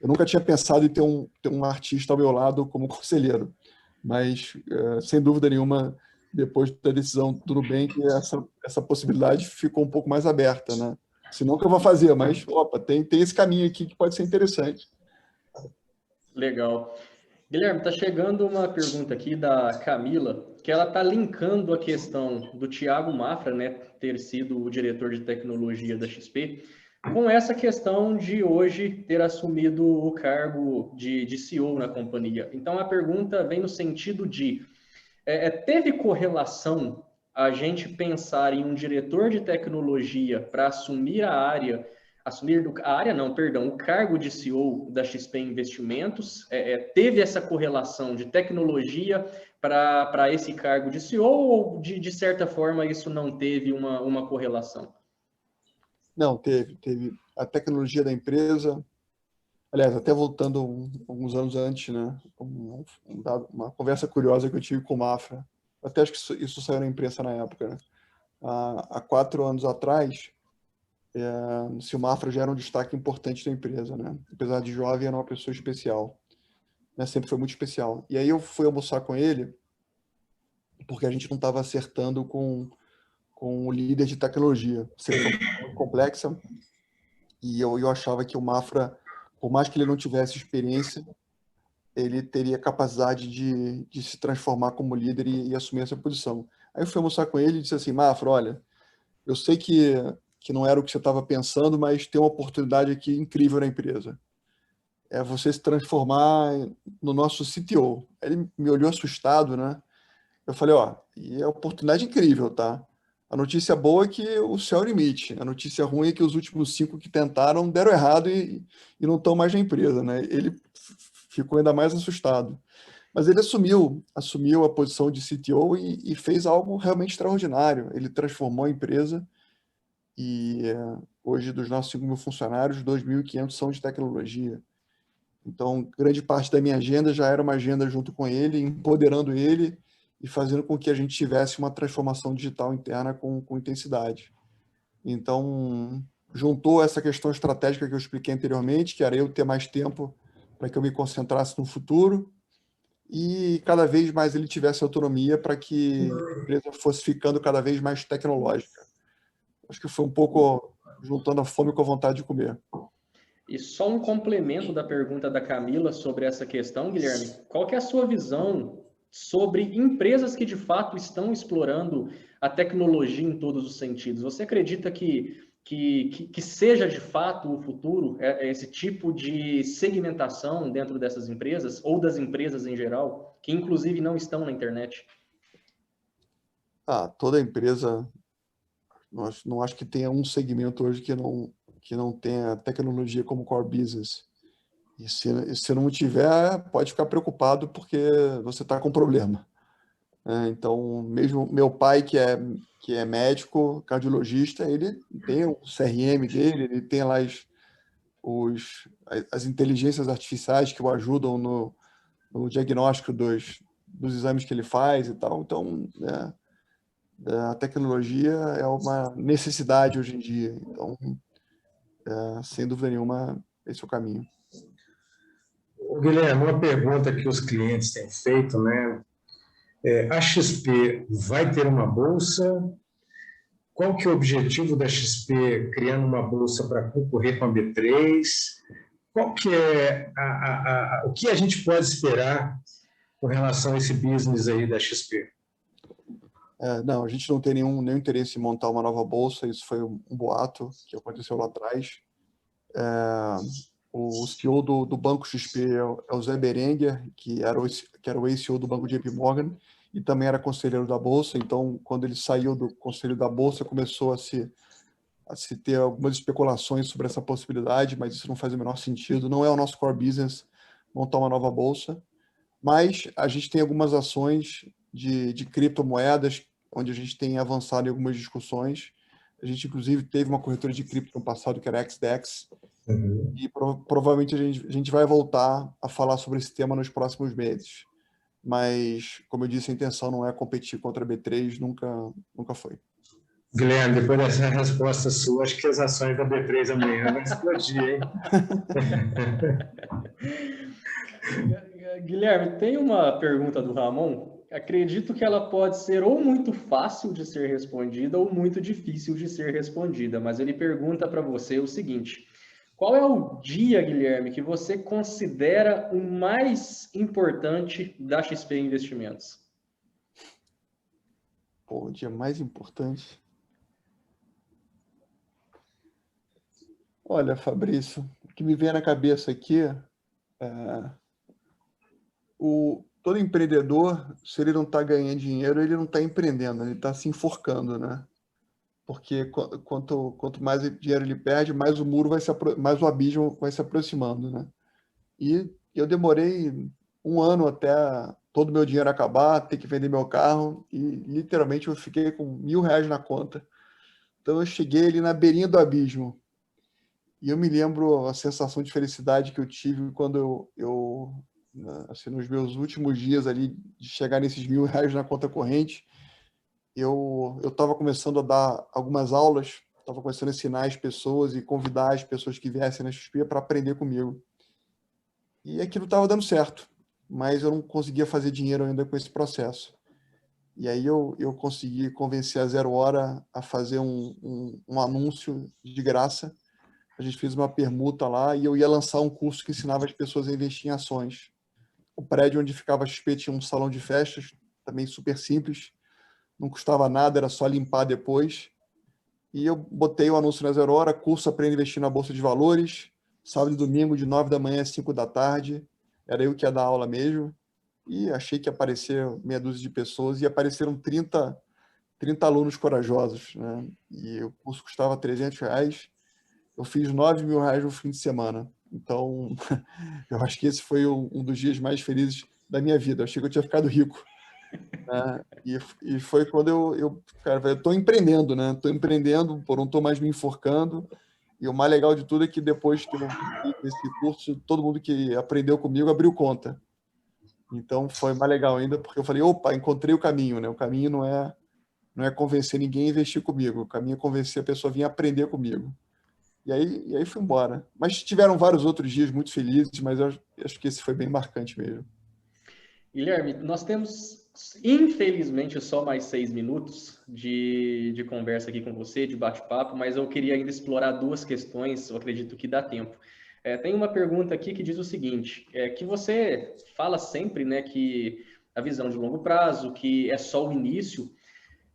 Eu nunca tinha pensado em ter um artista ao meu lado como conselheiro, mas, sem dúvida nenhuma, depois da decisão do Nubank, essa possibilidade ficou um pouco mais aberta, né? Se não, o que eu vou fazer, mas, opa, tem esse caminho aqui que pode ser interessante. Legal. Guilherme, está chegando uma pergunta aqui da Camila, que ela está linkando a questão do Thiago Mafra, né, ter sido o diretor de tecnologia da XP, com essa questão de hoje ter assumido o cargo de CEO na companhia. Então, a pergunta vem no sentido de, teve correlação a gente pensar em um diretor de tecnologia para assumir a área a área não, perdão, o cargo de CEO da XP Investimentos, teve essa correlação de tecnologia para esse cargo de CEO ou de certa forma isso não teve uma correlação? Não, teve a tecnologia da empresa. Aliás, até voltando alguns anos antes, né? Uma conversa curiosa que eu tive com o Mafra. Até acho que isso saiu na imprensa na época, né? Há 4 anos atrás, o Mafra já era um destaque importante da empresa, né? Apesar de jovem, era uma pessoa especial, né? Sempre foi muito especial. E aí eu fui almoçar com ele porque a gente não estava acertando com o líder de tecnologia. Sempre foi muito complexa e eu achava que o Mafra, por mais que ele não tivesse experiência, ele teria capacidade de se transformar como líder e assumir essa posição. Aí eu fui almoçar com ele e disse assim, Mafra, olha, eu sei que não era o que você estava pensando, mas tem uma oportunidade aqui incrível na empresa. É você se transformar no nosso CTO. Ele me olhou assustado, né? Eu falei, ó, e é oportunidade incrível, tá? A notícia boa é que o céu é o limite. A notícia ruim é que os últimos 5 que tentaram deram errado e não estão mais na empresa, né? Ele ficou ainda mais assustado. Mas ele assumiu a posição de CTO e fez algo realmente extraordinário. Ele transformou a empresa e hoje dos nossos 5.000 funcionários, 2.500 são de tecnologia. Então, grande parte da minha agenda já era uma agenda junto com ele, empoderando ele e fazendo com que a gente tivesse uma transformação digital interna com intensidade. Então, juntou essa questão estratégica que eu expliquei anteriormente, que era eu ter mais tempo para que eu me concentrasse no futuro, e cada vez mais ele tivesse autonomia para que a empresa fosse ficando cada vez mais tecnológica. Acho que foi um pouco juntando a fome com a vontade de comer. E só um complemento da pergunta da Camila sobre essa questão, Guilherme. Qual que é a sua visão sobre empresas que de fato estão explorando a tecnologia em todos os sentidos? Você acredita que seja de fato o futuro, esse tipo de segmentação dentro dessas empresas, ou das empresas em geral, que inclusive não estão na internet? Toda empresa, não acho que tenha um segmento hoje que não tenha tecnologia como core business. E se não tiver, pode ficar preocupado porque você está com problema. Então, mesmo meu pai, que é médico, cardiologista, ele tem o CRM dele, ele tem lá as inteligências artificiais que o ajudam no diagnóstico dos exames que ele faz e tal. Então, né, a tecnologia é uma necessidade hoje em dia. Então, sem dúvida nenhuma, esse é o caminho. Guilherme, uma pergunta que os clientes têm feito, né? A XP vai ter uma bolsa? Qual que é o objetivo da XP criando uma bolsa para concorrer com a B3? Qual que é o que a gente pode esperar com relação a esse business aí da XP? Não, a gente não tem nenhum interesse em montar uma nova bolsa, isso foi um boato que aconteceu lá atrás. O CEO do Banco XP é o Zé Berenguer, que era o ex-CEO do Banco JP Morgan, e também era conselheiro da Bolsa. Então, quando ele saiu do conselho da Bolsa, começou a se ter algumas especulações sobre essa possibilidade, mas isso não faz o menor sentido. Não é o nosso core business montar uma nova Bolsa, mas a gente tem algumas ações de criptomoedas, onde a gente tem avançado em algumas discussões. A gente, inclusive, teve uma corretora de cripto no passado, que era a XDEX, e provavelmente a gente vai voltar a falar sobre esse tema nos próximos meses. Mas, como eu disse, a intenção não é competir contra a B3, nunca foi. Guilherme, depois dessa resposta sua, acho que as ações da B3 amanhã vão explodir, hein? Guilherme, tem uma pergunta do Ramon. Acredito que ela pode ser ou muito fácil de ser respondida ou muito difícil de ser respondida, mas ele pergunta para você o seguinte: qual é o dia, Guilherme, que você considera o mais importante da XP Investimentos? O dia mais importante. Olha, Fabrício, o que me vem na cabeça aqui todo empreendedor, se ele não está ganhando dinheiro, ele não está empreendendo, ele está se enforcando, né? porque quanto mais dinheiro ele perde, mais o muro mais o abismo vai se aproximando, né? E eu demorei um ano até todo o meu dinheiro acabar, ter que vender meu carro, e literalmente eu fiquei com R$ 1.000 na conta. Então eu cheguei ali na beirinha do abismo. E eu me lembro a sensação de felicidade que eu tive quando assim, nos meus últimos dias ali, de chegar nesses R$ 1.000 na conta corrente, eu estava começando a dar algumas aulas, estava começando a ensinar as pessoas e convidar as pessoas que viessem na XP para aprender comigo. E aquilo estava dando certo, mas eu não conseguia fazer dinheiro ainda com esse processo. E aí eu consegui convencer a Zero Hora a fazer um anúncio de graça. A gente fez uma permuta lá e eu ia lançar um curso que ensinava as pessoas a investir em ações. O prédio onde ficava a XP tinha um salão de festas, também super simples, não custava nada, era só limpar depois. E eu botei o anúncio na Zero Hora, curso Aprenda a Investir na Bolsa de Valores, sábado e domingo, de 9 da manhã às 5 da tarde. Era eu que ia dar aula mesmo. E achei que ia aparecer meia dúzia de pessoas, e apareceram 30 alunos corajosos, né? E o curso custava R$ 300. Eu fiz R$ 9.000 no fim de semana. Então, eu acho que esse foi um dos dias mais felizes da minha vida. Eu achei que eu tinha ficado rico, né? E foi quando cara, eu estou empreendendo, né? Estou empreendendo, por não estou mais me enforcando. E o mais legal de tudo é que depois que eu fiz esse curso, todo mundo que aprendeu comigo abriu conta. Então, foi mais legal ainda, porque eu falei, opa, encontrei o caminho, né? O caminho não é convencer ninguém a investir comigo. O caminho é convencer a pessoa a vir aprender comigo. E aí fui embora. Mas tiveram vários outros dias muito felizes, mas eu acho que esse foi bem marcante mesmo. Guilherme, nós temos, infelizmente, só mais 6 minutos de conversa aqui com você, de bate-papo, mas eu queria ainda explorar duas questões, eu acredito que dá tempo. Tem uma pergunta aqui que diz o seguinte, que você fala sempre, né, que a visão de longo prazo, que é só o início,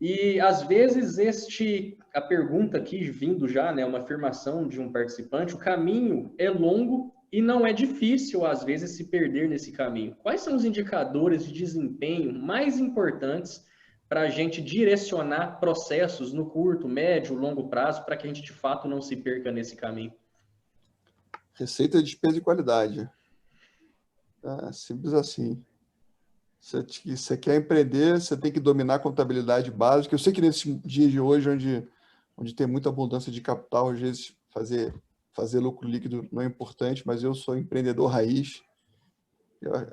e às vezes a pergunta aqui vindo já, né, uma afirmação de um participante, o caminho é longo e não é difícil às vezes se perder nesse caminho. Quais são os indicadores de desempenho mais importantes para a gente direcionar processos no curto, médio, longo prazo para que a gente de fato não se perca nesse caminho? Receita, despesa e qualidade. Simples assim. Você quer empreender, você tem que dominar a contabilidade básica. Eu sei que nesse dia de hoje, onde tem muita abundância de capital, às vezes fazer lucro líquido não é importante, mas eu sou empreendedor raiz.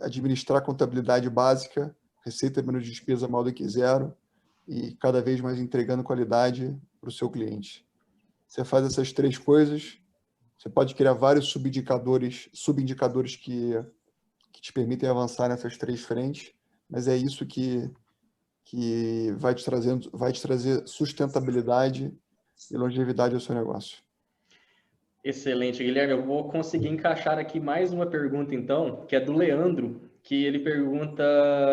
Administrar a contabilidade básica, receita menos despesa maior do que zero, e cada vez mais entregando qualidade para o seu cliente. Você faz essas três coisas, você pode criar vários subindicadores que te permitem avançar nessas três frentes, mas é isso que vai te trazer sustentabilidade e longevidade ao seu negócio. Excelente, Guilherme. Eu vou conseguir encaixar aqui mais uma pergunta, então, que é do Leandro, que ele pergunta: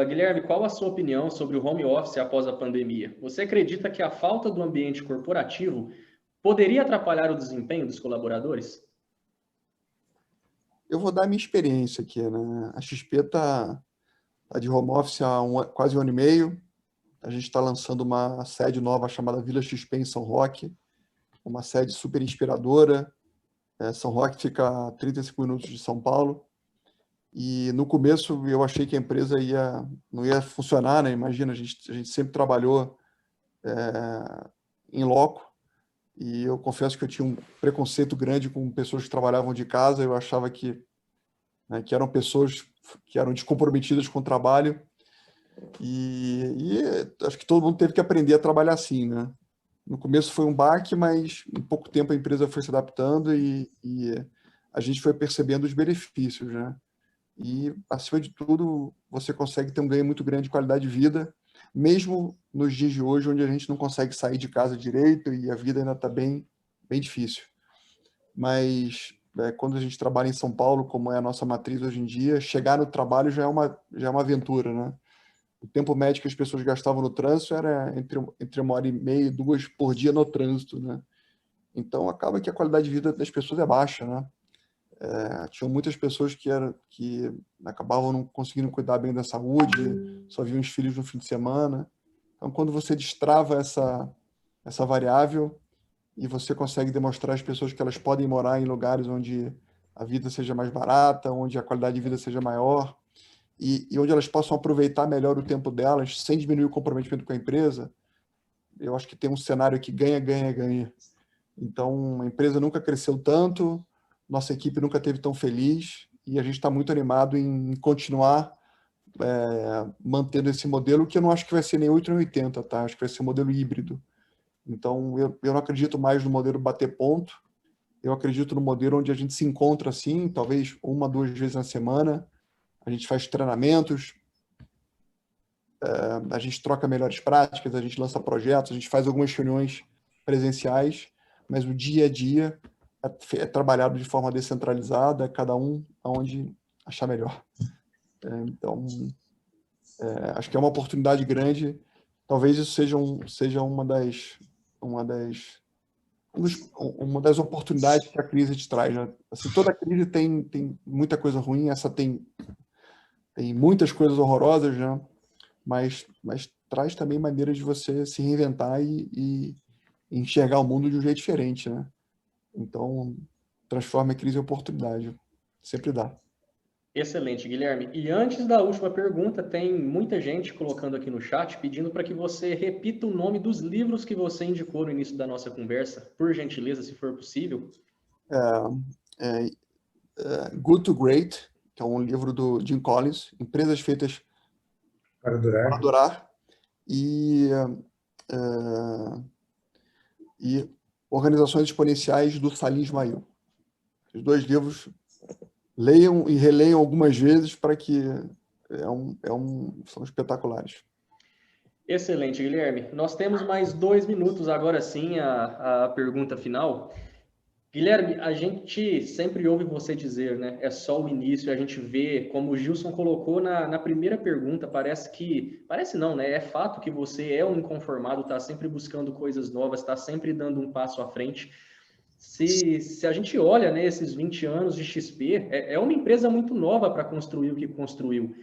Guilherme, qual a sua opinião sobre o home office após a pandemia? Você acredita que a falta do ambiente corporativo poderia atrapalhar o desempenho dos colaboradores? Eu vou dar a minha experiência aqui, né? A XP está de home office há quase um ano e meio. A gente está lançando uma sede nova chamada Vila XP em São Roque, uma sede super inspiradora. São Roque fica a 35 minutos de São Paulo. E no começo eu achei que a empresa não ia funcionar, né? Imagina, a gente sempre trabalhou em loco, e eu confesso que eu tinha um preconceito grande com pessoas que trabalhavam de casa. Eu achava que eram pessoas que eram descomprometidas com o trabalho, e acho que todo mundo teve que aprender a trabalhar assim, né? No começo foi um baque, mas em pouco tempo a empresa foi se adaptando, e a gente foi percebendo os benefícios, né? E, acima de tudo, você consegue ter um ganho muito grande de qualidade de vida, mesmo nos dias de hoje, onde a gente não consegue sair de casa direito e a vida ainda está bem, bem difícil. Mas quando a gente trabalha em São Paulo, como é a nossa matriz hoje em dia, chegar no trabalho já é uma aventura, né? O tempo médio que as pessoas gastavam no trânsito era entre 1h30 e 2 por dia no trânsito, né? Então, acaba que a qualidade de vida das pessoas é baixa, né? Tinham muitas pessoas que acabavam não conseguindo cuidar bem da saúde, só viam os filhos no fim de semana. Então, quando você destrava essa variável e você consegue demonstrar às pessoas que elas podem morar em lugares onde a vida seja mais barata, onde a qualidade de vida seja maior e onde elas possam aproveitar melhor o tempo delas sem diminuir o comprometimento com a empresa, eu acho que tem um cenário que ganha, ganha, ganha. Então, a empresa nunca cresceu tanto, nossa equipe nunca esteve tão feliz e a gente está muito animado em continuar mantendo esse modelo, que eu não acho que vai ser nem 8 nem 80, tá? Acho que vai ser um modelo híbrido. Então, eu não acredito mais no modelo bater ponto, eu acredito no modelo onde a gente se encontra assim, talvez 1, 2 vezes na semana, a gente faz treinamentos, a gente troca melhores práticas, a gente lança projetos, a gente faz algumas reuniões presenciais, mas o dia a dia é trabalhado de forma descentralizada, cada um aonde achar melhor. Então, acho que é uma oportunidade grande. Talvez isso seja uma das oportunidades que a crise te traz. Né? Assim, toda crise tem muita coisa ruim, essa tem muitas coisas horrorosas, né? mas traz também maneiras de você se reinventar e enxergar o mundo de um jeito diferente. Né? Então, transforma a crise em oportunidade. Sempre dá. Excelente, Guilherme. E antes da última pergunta, tem muita gente colocando aqui no chat pedindo para que você repita o nome dos livros que você indicou no início da nossa conversa, por gentileza, se for possível. Good to Great, que é um livro do Jim Collins, Empresas Feitas Para para Durar, e Organizações Exponenciais, do Salim Ismail. Os 2 livros, leiam e releiam algumas vezes para que são espetaculares. Excelente, Guilherme. Nós temos mais 2 minutos agora sim, a pergunta final. Guilherme, a gente sempre ouve você dizer, né? É só o início, a gente vê, como o Gilson colocou na primeira pergunta, parece não, né? É fato que você é um inconformado, está sempre buscando coisas novas, está sempre dando um passo à frente. Se a gente olha, né, esses 20 anos de XP, é uma empresa muito nova para construir o que construiu.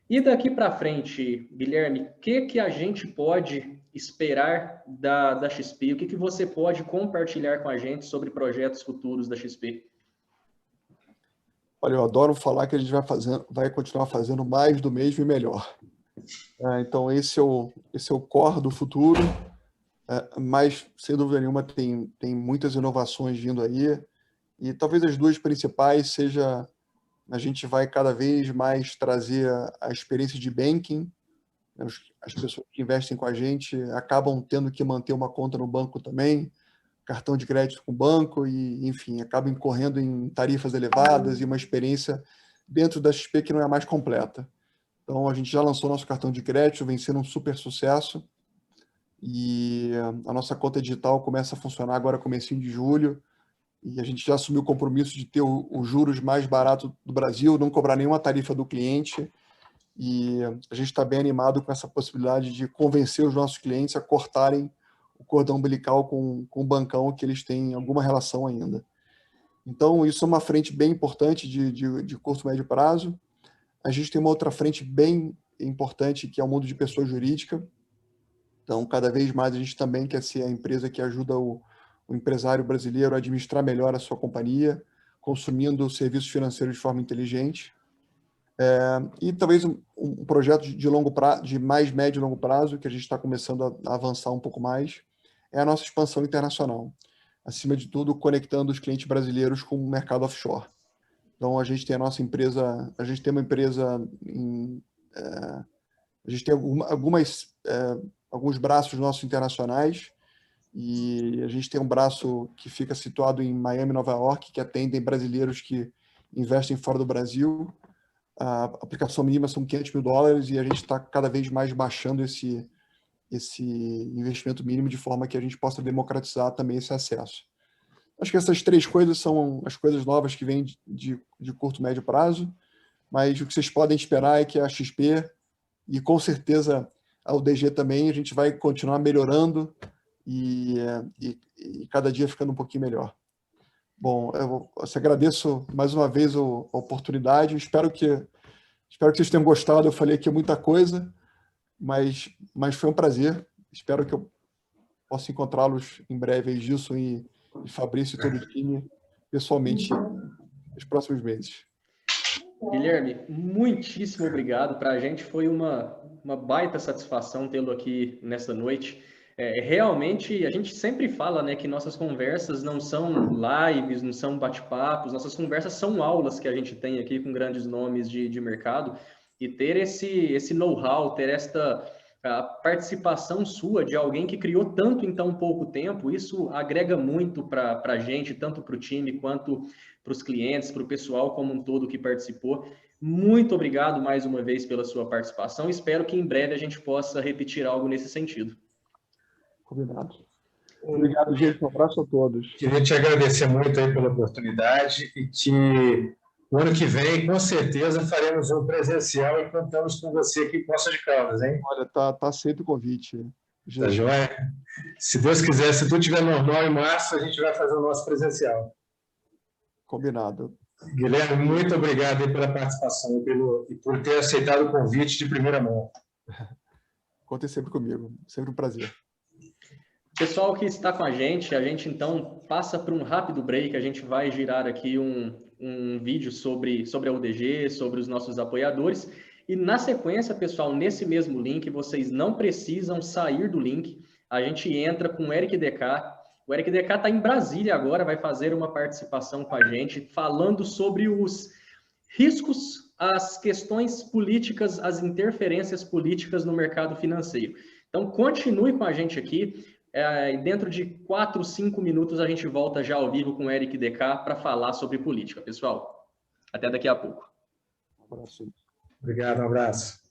E daqui para frente, Guilherme, o que a gente pode esperar da XP? O que você pode compartilhar com a gente sobre projetos futuros da XP? Olha, eu adoro falar que a gente vai continuar fazendo mais do mesmo e melhor. Então, esse é o core do futuro, mas, sem dúvida nenhuma, tem muitas inovações vindo aí, e talvez as 2 principais seja a gente vai cada vez mais trazer a experiência de banking. As pessoas que investem com a gente acabam tendo que manter uma conta no banco também, cartão de crédito com o banco e, enfim, acabam incorrendo em tarifas elevadas e uma experiência dentro da XP que não é a mais completa. Então, a gente já lançou nosso cartão de crédito, vem sendo um super sucesso e a nossa conta digital começa a funcionar agora comecinho de julho e a gente já assumiu o compromisso de ter os juros mais barato do Brasil, não cobrar nenhuma tarifa do cliente. E a gente está bem animado com essa possibilidade de convencer os nossos clientes a cortarem o cordão umbilical com o bancão que eles têm alguma relação ainda. Então, isso é uma frente bem importante de curto e médio prazo. A gente tem uma outra frente bem importante, que é o mundo de pessoa jurídica. Então, cada vez mais a gente também quer ser a empresa que ajuda o empresário brasileiro a administrar melhor a sua companhia, consumindo serviços financeiros de forma inteligente. E talvez um projeto de longo prazo, de mais médio e longo prazo, que a gente está começando a avançar um pouco mais, é a nossa expansão internacional. Acima de tudo, conectando os clientes brasileiros com o mercado offshore. Então, a gente tem a nossa empresa, a gente tem uma empresa a gente tem alguns braços nossos internacionais, e a gente tem um braço que fica situado em Miami, Nova York, que atendem brasileiros que investem fora do Brasil. A aplicação mínima são $500 mil e a gente está cada vez mais baixando esse investimento mínimo de forma que a gente possa democratizar também esse acesso. Acho que essas 3 coisas são as coisas novas que vêm de curto e médio prazo, mas o que vocês podem esperar é que a XP e com certeza a UDG também, a gente vai continuar melhorando e cada dia ficando um pouquinho melhor. Bom, eu agradeço mais uma vez a oportunidade. Espero que vocês tenham gostado. Eu falei aqui muita coisa, mas foi um prazer. Espero que eu possa encontrá-los em breve, aí, Gilson e Fabrício e todo o time, pessoalmente, nos próximos meses. Guilherme, muitíssimo obrigado. Para a gente foi uma baita satisfação tê-lo aqui nessa noite. Realmente, a gente sempre fala, né, que nossas conversas não são lives, não são bate-papos, nossas conversas são aulas que a gente tem aqui com grandes nomes de mercado, e ter esse know-how, ter a participação sua de alguém que criou tanto em tão pouco tempo, isso agrega muito para a gente, tanto para o time quanto para os clientes, para o pessoal como um todo que participou. Muito obrigado mais uma vez pela sua participação. Espero que em breve a gente possa repetir algo nesse sentido. Combinado. Obrigado, gente. Um abraço a todos. Queria te agradecer muito aí pela oportunidade e que no ano que vem, com certeza, faremos um presencial e contamos com você aqui em Poços de Caldas, hein? Olha, tá aceito o convite. Tá joia? Se Deus quiser, se tudo estiver normal em março, a gente vai fazer o nosso presencial. Combinado. Guilherme, muito obrigado aí pela participação e por ter aceitado o convite de primeira mão. Contem sempre comigo. Sempre um prazer. Pessoal que está com a gente então passa por um rápido break, a gente vai girar aqui um vídeo sobre a UDG, sobre os nossos apoiadores, e na sequência, pessoal, nesse mesmo link, vocês não precisam sair do link, a gente entra com o Eric DK. O Eric DK está em Brasília agora, vai fazer uma participação com a gente, falando sobre os riscos, as questões políticas, as interferências políticas no mercado financeiro. Então, continue com a gente aqui. Dentro de 4, 5 minutos a gente volta já ao vivo com o Eric DK para falar sobre política. Pessoal, até daqui a pouco. Um abraço. Obrigado, um abraço.